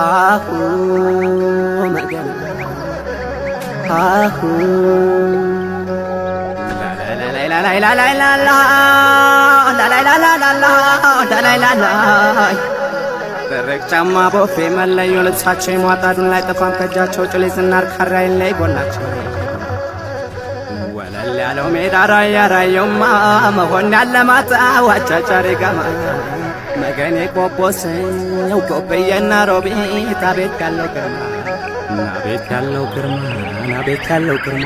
አሁ መገን አሁ ደረቅ ጫማ ቦፌ መለዮ ልብሳቸው የሟጣዱን ላይ ጠፋም ከእጃቸው ጭሌ ዝናር ካራይን ላይ ጎናቸው ወለል ያለው ሜዳ ራያ ራየውማ መሆን ያለማታ ዋጫጫሬ ጋማ መገኔ ቆቦሰው ቆበየና ሮቤት አቤት ያለው ግርማ አቤት ያለው ግርማ አቤት ያለው ግርማ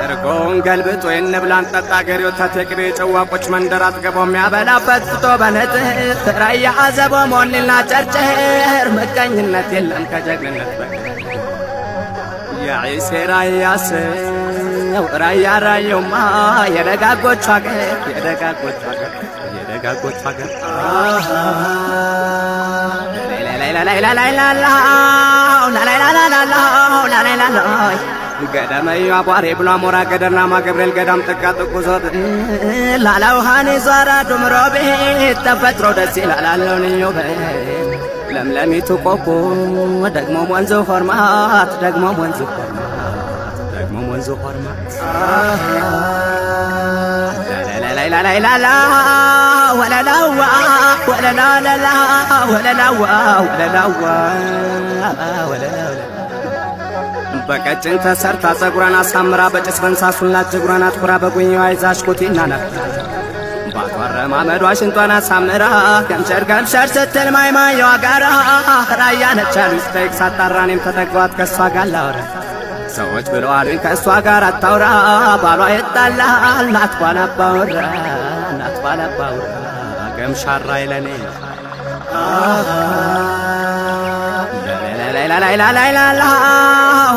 እርጎን ገልብጦ የንብላን ጠጣ ገሬ ወተት የቅቤ ጨዋቆች መንደር አጥገቦ የሚያበላበት ፍቶ በነጥህ ራያ አዘቦ ሞኒና ጨርጨር ምቀኝነት የለም ከጀግንነት በቀር የዒሴ ራያ ሰው ራያ ራየውማ የደጋጎቹ አገር የደጋጎቹ አገር የደጋጎቹ አገር ገዳመዩ አቧሬ ብሎ አሞራ ገደርናማ ገብርኤል ገዳም ጥቃ ጥቁዞት ላላውሃኔ ዟራ ዱምሮ ቤት ተፈጥሮ ደስ ይላል አለው ልዩ ቤት ለምለሚቱ ቆቦ ደግሞ ወንዙ ሆርማት ደግሞ ወንዙ ሆርማት ደግሞ ወንዙ ሆርማት ላላላላላላ ወለላዋ ወለላላላ ወለላዋ ወለላዋ ወለላዋ በቀጭን ተሰርታ ጸጉሯን አሳምራ በጭስ ፈንሳሱላት ጅጉሯን አትኩራ በጉኛዋ ይዛሽ ኩቲና ናት ባቷረ ማመዷ ሽንጧን አሳምራ ገምሸር ገምሸር ስትል ማይማየዋ ጋራ ራያ ነቻሉ ስጠይቅ ሳጣራ እኔም ተጠጓት ከእሷ ጋር ላወራ ሰዎች ብለዋሉኝ ከእሷ ጋር አታውራ ባሏ ይጣላል ናት ባላባውራ ናት ባላባውራ ገምሻራ ይለኔ ላላላላላላ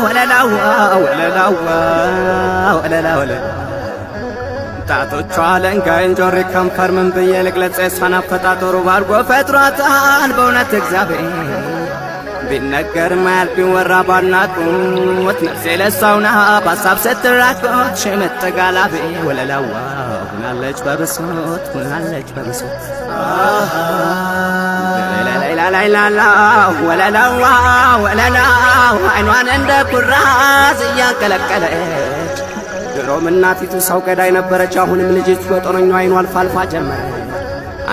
ወለላዋ ወለላዋ ወለላዋ ጣቶቿ ለንጋይን ጆሪ ከንፈር ምን ብዬ ልግለጽ የሷን አፈጣጠሩ ባርጎ ፈጥሯታል በእውነት እግዚአብሔር ቢነገር ማያል ቢወራ ባናቁት ነፍሴ ለሷውና በሀሳብ ስትራቆት ሽምጥ ጋላቤ ወለላዋ ሁናለች በብሶት ሁናለች በብሶት ላላላላላ ወለላዋ ወለላው አይኗን እንደ ኩራዝ እያንቀለቀለች ድሮም እናቲቱ ሰው ገዳይ ነበረች አሁንም ልጅቱ በጦረኛው አይኗ አልፋ አልፋ ጀመረች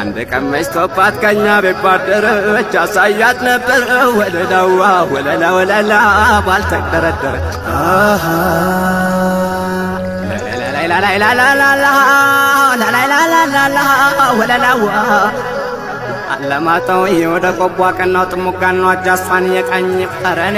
አንድ ቀን መሽቶባት ከኛ ቤት ባደረች አሳያት ነበር ወለላዋ ወለላ ወለላ ባልተደረደረች ላላላላላላ ላላላላላላ ወለላዋ አለማጣው ወደ ቆቦ ቀናው ጥሙጋን ነው አጃስፋን የቃኝ ቀረኔ